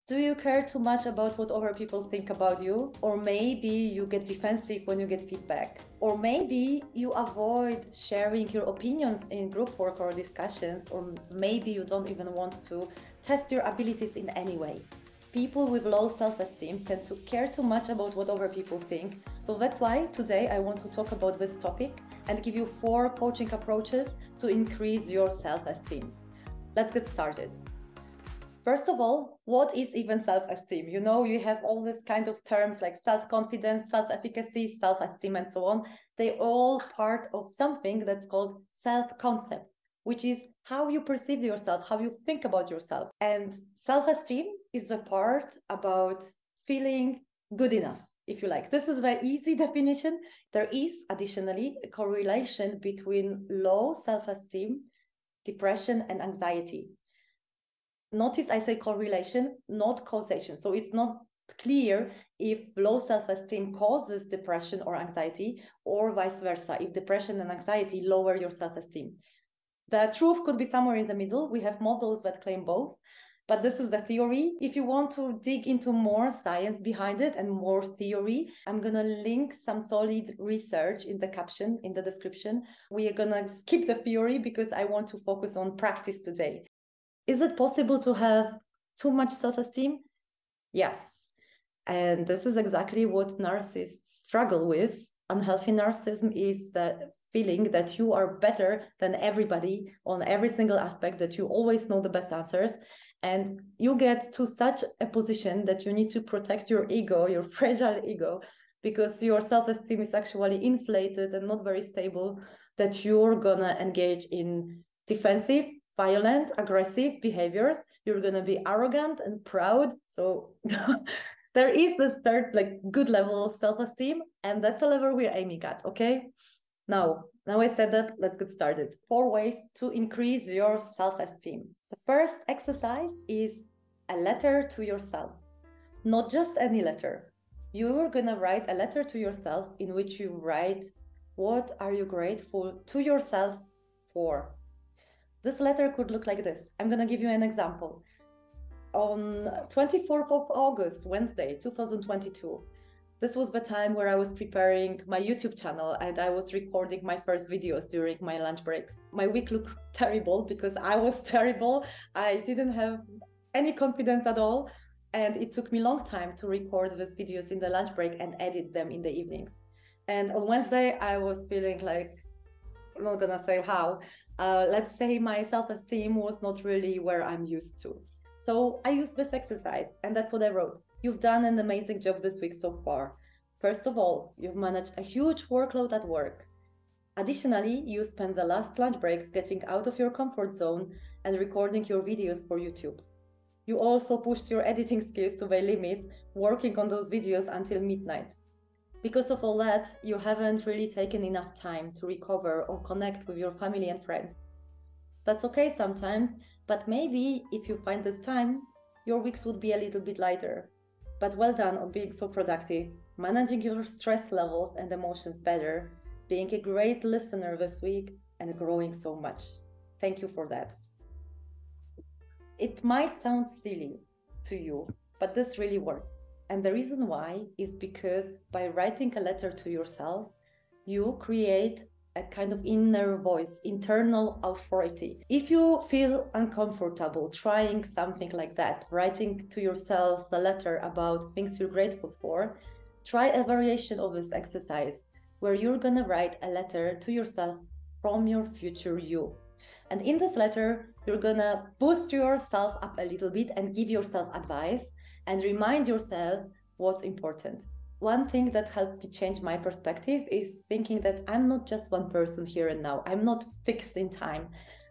Do you care too much about what other people think about you? Or maybe you get defensive when you get feedback? Or maybe you avoid sharing your opinions in group work or discussions, or maybe you don't even want to test your abilities in any way. People with low self-esteem tend to care too much about what other people think. So that's why today I want to talk about this topic and give you 4 coaching approaches to increase your self-esteem. Let's get started. First of all, what is even self-esteem? You know, you have all these kind of terms like self-confidence, self-efficacy, self-esteem, and so on. They're all part of something that's called self-concept, which is how you perceive yourself, how you think about yourself. And self-esteem is the part about feeling good enough, if you like. This is a very easy definition. There is additionally a correlation between low self-esteem, depression, and anxiety. Notice I say correlation, not causation. So it's not clear if low self-esteem causes depression or anxiety, or vice versa, if depression and anxiety lower your self-esteem. The truth could be somewhere in the middle. We have models that claim both, but this is the theory. If you want to dig into more science behind it and more theory, I'm going to link some solid research in the caption, in the description. We are going to skip the theory because I want to focus on practice today. Is it possible to have too much self-esteem? Yes. And this is exactly what narcissists struggle with. Unhealthy narcissism is the feeling that you are better than everybody on every single aspect, that you always know the best answers. And you get to such a position that you need to protect your ego, your fragile ego, because your self-esteem is actually inflated and not very stable, that you're gonna engage in defensive, violent, aggressive behaviors. You're going to be arrogant and proud. So there is this third, good level of self-esteem, and that's a level we're aiming at, okay? Now I said that, let's get started. 4 ways to increase your self-esteem. The first exercise is a letter to yourself. Not just any letter. You're going to write a letter to yourself in which you write, what are you grateful to yourself for? This letter could look like this. I'm going to give you an example. On 24th of August, Wednesday, 2022, this was the time where I was preparing my YouTube channel and I was recording my first videos during my lunch breaks. My week looked terrible because I was terrible. I didn't have any confidence at all. And it took me a long time to record these videos in the lunch break and edit them in the evenings. And on Wednesday, I was feeling like, I'm not gonna say how, let's say my self-esteem was not really where I'm used to. So I used this exercise and that's what I wrote. You've done an amazing job this week so far. First of all, you've managed a huge workload at work. Additionally, you spent the last lunch breaks getting out of your comfort zone and recording your videos for YouTube. You also pushed your editing skills to their limits, working on those videos until midnight. Because of all that, you haven't really taken enough time to recover or connect with your family and friends. That's okay sometimes, but maybe if you find this time, your weeks would be a little bit lighter. But well done on being so productive, managing your stress levels and emotions better, being a great listener this week, and growing so much. Thank you for that. It might sound silly to you, but this really works. And the reason why is because by writing a letter to yourself, you create a kind of inner voice, internal authority. If you feel uncomfortable trying something like that, writing to yourself a letter about things you're grateful for, try a variation of this exercise where you're gonna write a letter to yourself from your future you. And in this letter, you're gonna boost yourself up a little bit and give yourself advice and remind yourself what's important. One thing that helped me change my perspective is thinking that I'm not just one person here and now. I'm not fixed in time.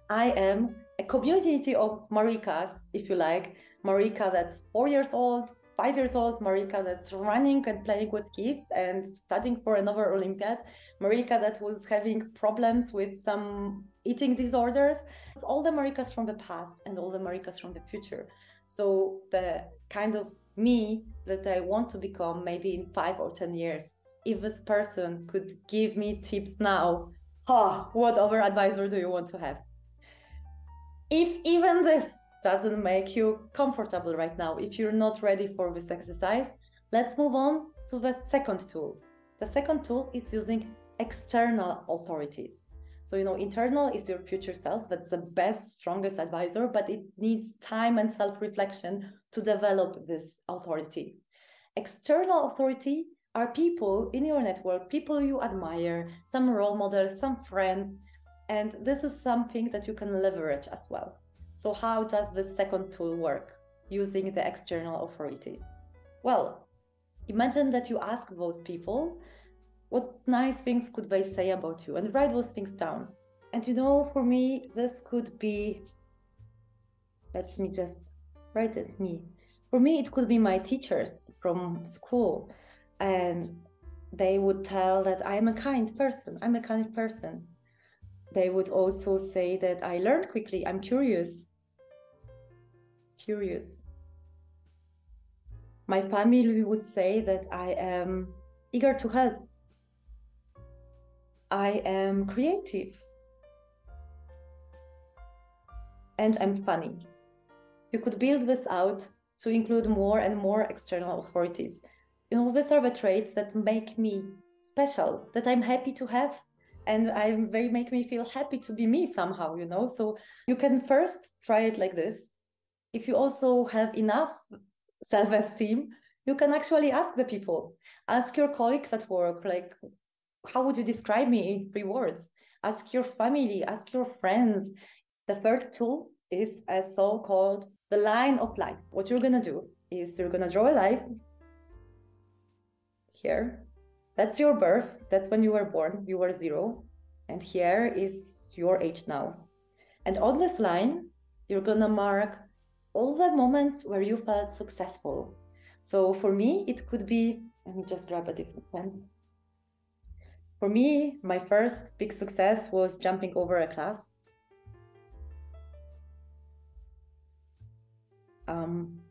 I am a community of Marikas, if you like. Marika that's 4 years old, 5 years old, Marika that's running and playing with kids and studying for another Olympiad, Marika that was having problems with some eating disorders. It's all the Marikas from the past and all the Marikas from the future. So the kind of me that I want to become maybe in 5 or 10 years, if this person could give me tips now, what other advisor do you want to have? If even this doesn't make you comfortable right now, if you're not ready for this exercise, let's move on to the second tool. The second tool is using external authorities. So, internal is your future self. That's the best, strongest advisor, but it needs time and self-reflection to develop this authority. External authority are people in your network, people you admire, some role models, some friends, and this is something that you can leverage as well. So how does the second tool work using the external authorities? Well, imagine that you ask those people, what nice things could they say about you, and write those things down. And for me, this could be, let me just write it me. For me, it could be my teachers from school, and they would tell that I'm a kind person. I'm a kind person. They would also say that I learned quickly. I'm curious. My family would say that I am eager to help. I am creative. And I'm funny. You could build this out to include more and more external authorities. These are the traits that make me special, that I'm happy to have, and they make me feel happy to be me somehow, So you can first try it like this. If you also have enough self-esteem, you can actually ask the people. Ask your colleagues at work, like, how would you describe me in 3 words? Ask your family, ask your friends. The third tool is a so-called the line of life. What you're going to do is you're going to draw a line here. That's your birth. That's when you were born. You were 0. And here is your age now. And on this line, you're going to mark all the moments where you felt successful. So for me, it could be, let me just grab a different pen. For me, my first big success was jumping over a class.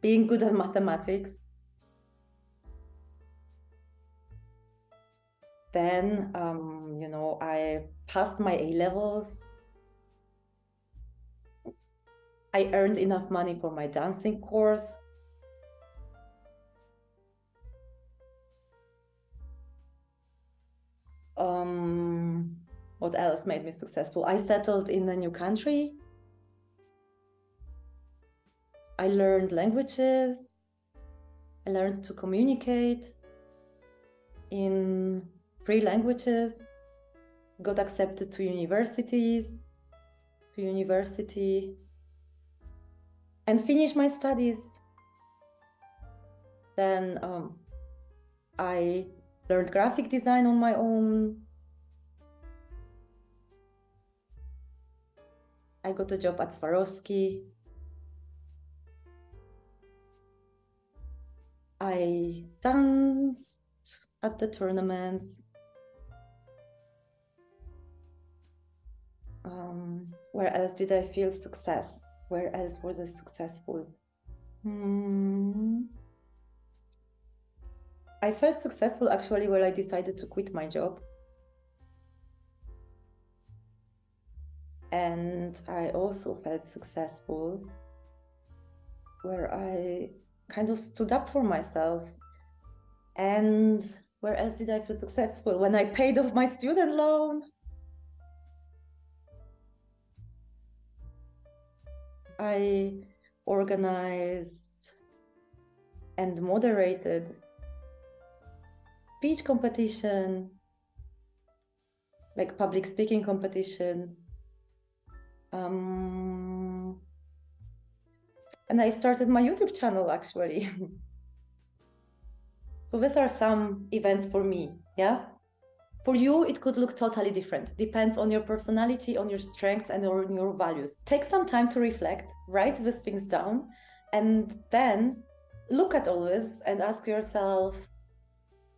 Being good at mathematics. Then, I passed my A-levels. I earned enough money for my dancing course. What else made me successful? I settled in a new country. I learned languages. I learned to communicate in 3 languages. Got accepted to university, and finished my studies. Then I learned graphic design on my own. I got a job at Swarovski. I danced at the tournaments. Where else did I feel success? Where else was I successful? I felt successful actually when I decided to quit my job. And I also felt successful where I kind of stood up for myself. And where else did I feel successful? When I paid off my student loan. I organized and moderated speech competition, like public speaking competition. And I started my YouTube channel actually. So these are some events for me, yeah? For you, it could look totally different. Depends on your personality, on your strengths, and on your values. Take some time to reflect, write these things down, and then look at all this and ask yourself,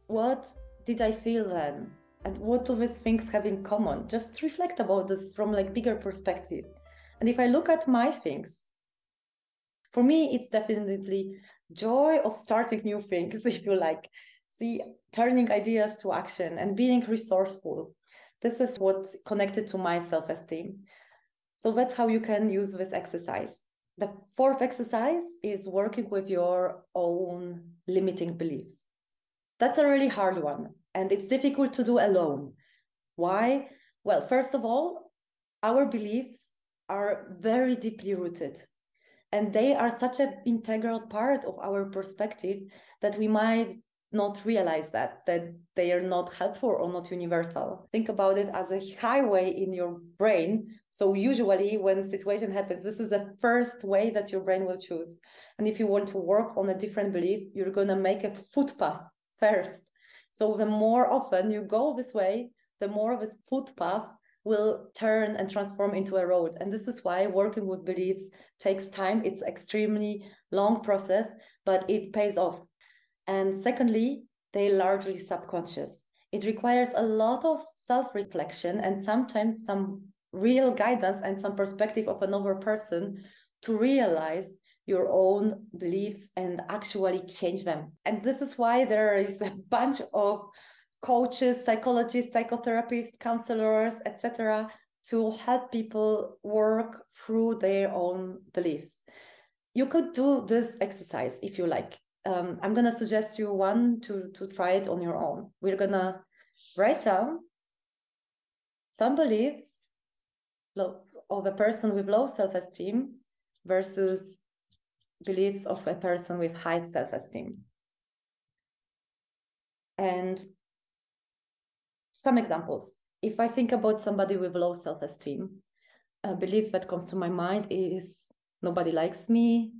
what did I feel then? And what do these things have in common? Just reflect about this from like bigger perspective. And if I look at my things, for me, it's definitely joy of starting new things, if you like. See, turning ideas to action and being resourceful. This is what's connected to my self-esteem. So that's how you can use this exercise. The fourth exercise is working with your own limiting beliefs. That's a really hard one, and it's difficult to do alone. Why? Well, first of all, our beliefs are very deeply rooted, and they are such an integral part of our perspective that we might not realize that they are not helpful or not universal. Think about it as a highway in your brain. So usually when situation happens, this is the first way that your brain will choose. And if you want to work on a different belief, you're going to make a footpath first. So the more often you go this way, the more of this footpath will turn and transform into a road. And this is why working with beliefs takes time. It's extremely long process, but it pays off. And secondly, they're largely subconscious. It requires a lot of self-reflection and sometimes some real guidance and some perspective of another person to realize your own beliefs and actually change them. And this is why there is a bunch of coaches, psychologists, psychotherapists, counselors, etc., to help people work through their own beliefs. You could do this exercise if you like. I'm going to suggest you one to try it on your own. We're going to write down some beliefs of a person with low self-esteem versus beliefs of a person with high self-esteem. And some examples. If I think about somebody with low self-esteem, a belief that comes to my mind is nobody likes me,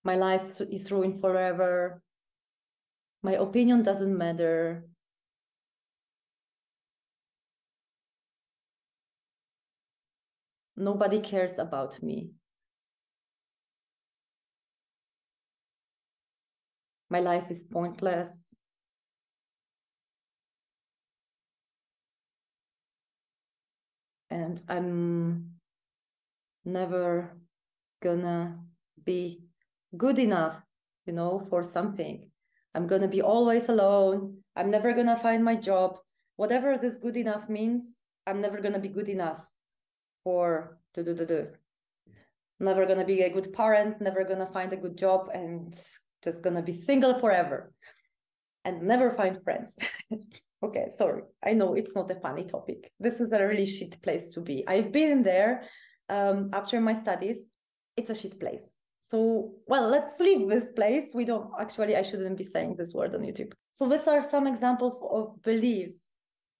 my life is ruined forever, my opinion doesn't matter, nobody cares about me, my life is pointless, and I'm never gonna be good enough, for something. I'm gonna be always alone. I'm never gonna find my job. Whatever this good enough means, I'm never gonna be good enough for Never gonna be a good parent, never gonna find a good job, and just gonna be single forever and never find friends. Okay, sorry. I know it's not a funny topic. This is a really shit place to be. I've been there after my studies. It's a shit place. So, well, let's leave this place. I shouldn't be saying this word on YouTube. So these are some examples of beliefs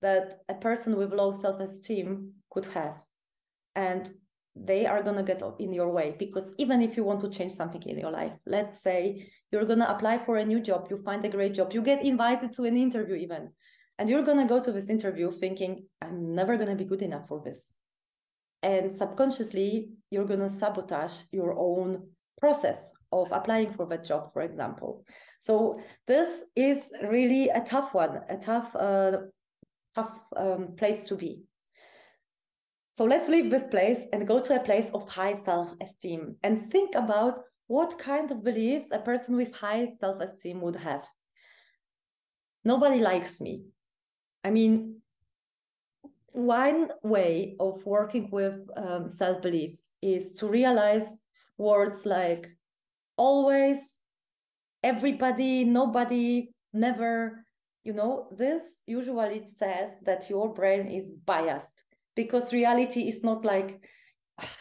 that a person with low self-esteem could have. And they are going to get in your way, because even if you want to change something in your life, let's say you're going to apply for a new job, you find a great job, you get invited to an interview even, and you're going to go to this interview thinking, I'm never going to be good enough for this. And subconsciously, you're going to sabotage your own process of applying for that job, for example. So this is really a tough one, a tough place to be. So let's leave this place and go to a place of high self-esteem and think about what kind of beliefs a person with high self-esteem would have. Nobody likes me. I mean, one way of working with self-beliefs is to realize words like always, everybody, nobody, never. This usually says that your brain is biased, because reality is not like,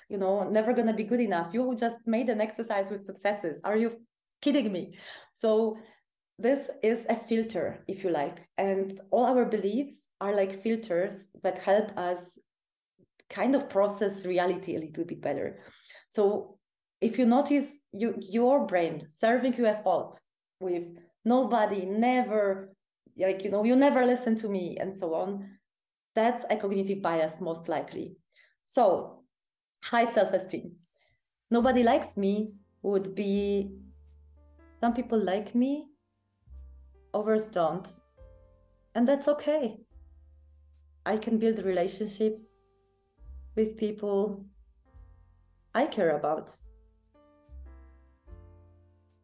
never going to be good enough. You just made an exercise with successes. Are you kidding me? So this is a filter, if you like. And all our beliefs are like filters that help us kind of process reality a little bit better. So if you notice your brain serving you a thought with nobody, never, you never listen to me, and so on, that's a cognitive bias, most likely. So high self-esteem. Nobody likes me would be, some people like me, others don't. And that's okay. I can build relationships with people I care about.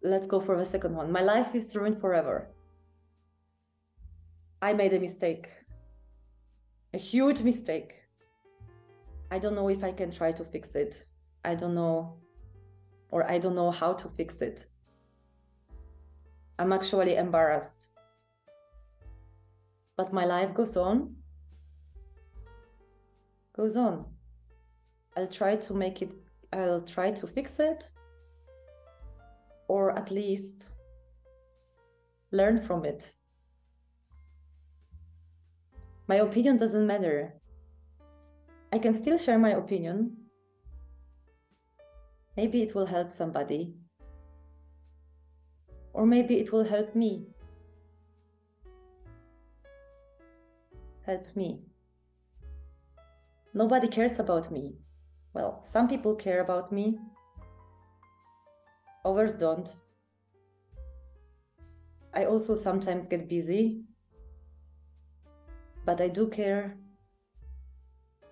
Let's go for the second one. My life is ruined forever. I made a mistake. A huge mistake. I don't know if I can try to fix it. I don't know, or I don't know how to fix it. I'm actually embarrassed. But my life goes on. Goes on. I'll try to fix it, or at least learn from it. My opinion doesn't matter. I can still share my opinion. Maybe it will help somebody. Or maybe it will help me. Help me. Nobody cares about me. Well, some people care about me. Others don't. I also sometimes get busy. But I do care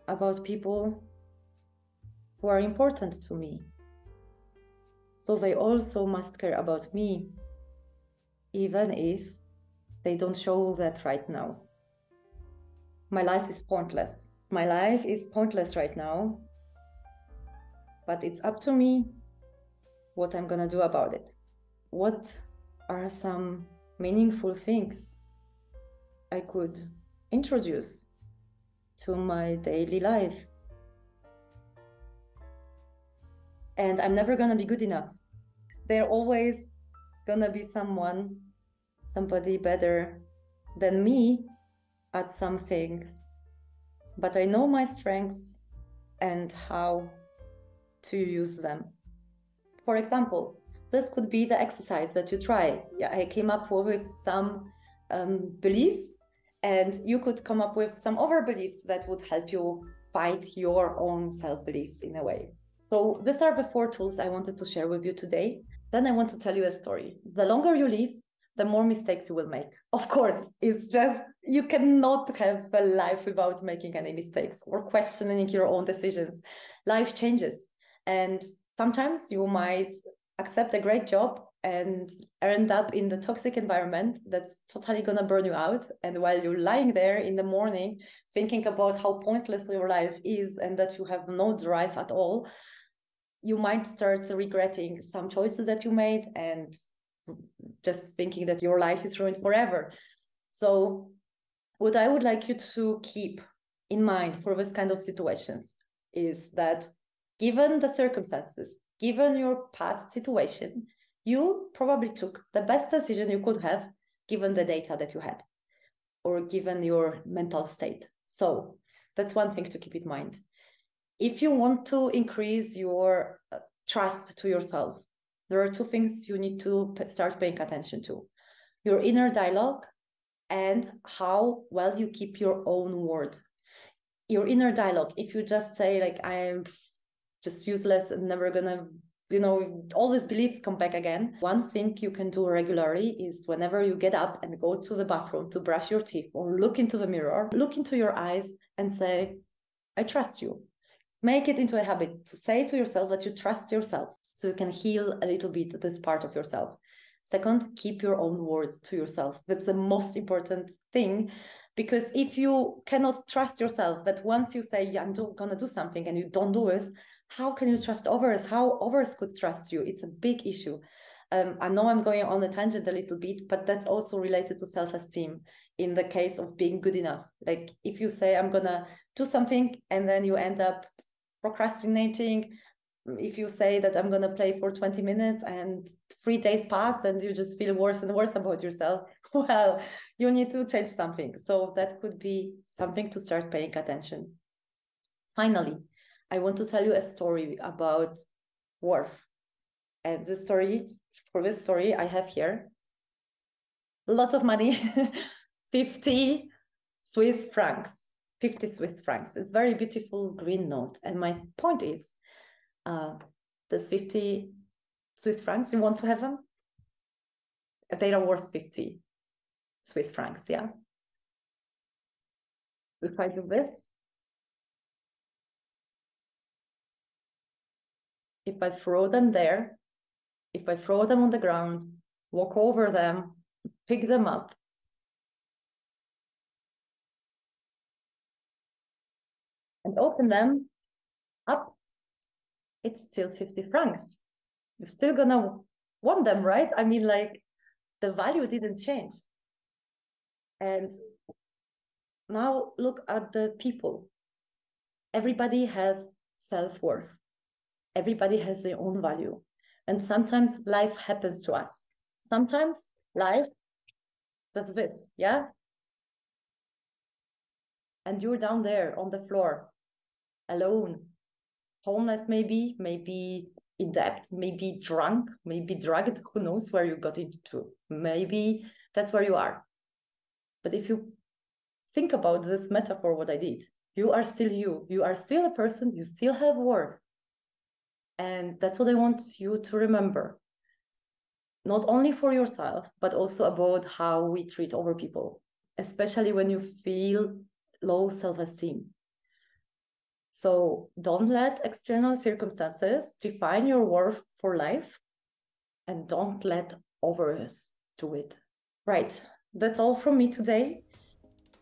about people who are important to me. So they also must care about me, even if they don't show that right now. My life is pointless. My life is pointless right now, but it's up to me what I'm gonna do about it. What are some meaningful things I could introduce to my daily life? And I'm never gonna be good enough. There's always gonna be somebody better than me at some things. But I know my strengths and how to use them. For example, this could be the exercise that you try. Yeah, I came up with some beliefs, and you could come up with some other beliefs that would help you fight your own self-beliefs in a way. So these are the 4 tools I wanted to share with you today. Then I want to tell you a story. The longer you live, the more mistakes you will make. Of course, it's just, you cannot have a life without making any mistakes or questioning your own decisions. Life changes. And sometimes you might accept a great job and end up in the toxic environment that's totally gonna burn you out. And while you're lying there in the morning, thinking about how pointless your life is and that you have no drive at all, you might start regretting some choices that you made and just thinking that your life is ruined forever. So what I would like you to keep in mind for this kind of situations is that given the circumstances, given your past situation, you probably took the best decision you could have given the data that you had or given your mental state. So that's one thing to keep in mind. If you want to increase your trust to yourself, there are 2 things you need to start paying attention to: your inner dialogue and how well you keep your own word. Your inner dialogue, if you just say like, I'm just useless and never gonna, all these beliefs come back again. One thing you can do regularly is whenever you get up and go to the bathroom to brush your teeth or look into the mirror, look into your eyes and say, I trust you. Make it into a habit to say to yourself that you trust yourself, so you can heal a little bit this part of yourself. Second, keep your own word to yourself. That's the most important thing, because if you cannot trust yourself, that once you say, yeah, I'm gonna do something and you don't do it, how can you trust others? How others could trust you? It's a big issue. I know I'm going on a tangent a little bit, but that's also related to self-esteem in the case of being good enough. Like if you say, I'm gonna do something and then you end up procrastinating, if you say that I'm going to play for 20 minutes and 3 days pass and you just feel worse and worse about yourself, well, you need to change something. So that could be something to start paying attention. Finally, I want to tell you a story about worth. And for this story, I have here lots of money, 50 Swiss francs. 50 Swiss francs. It's very beautiful green note. And my point is, this 50 Swiss francs, you want to have them? They are worth 50 Swiss francs, yeah? If I do this, if I throw them there, if I throw them on the ground, walk over them, pick them up, and open them up, it's still 50 francs. You're still gonna want them, right? I mean, like, the value didn't change. And now look at the people. Everybody has self-worth. Everybody has their own value. And sometimes life happens to us. Sometimes life does this, yeah? And you're down there on the floor, alone, homeless maybe in debt, maybe drunk, maybe drugged, who knows where you got into. Maybe that's where you are. But if you think about this metaphor, what I did, you are still you. You are still a person, you still have worth. And that's what I want you to remember. Not only for yourself, but also about how we treat other people, especially when you feel low self-esteem. So don't let external circumstances define your worth for life, and don't let others do it. Right, that's all from me today.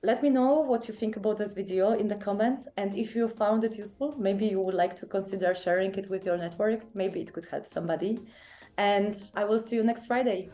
Let me know what you think about this video in the comments, and if you found it useful, maybe you would like to consider sharing it with your networks. Maybe it could help somebody. And I will see you next Friday.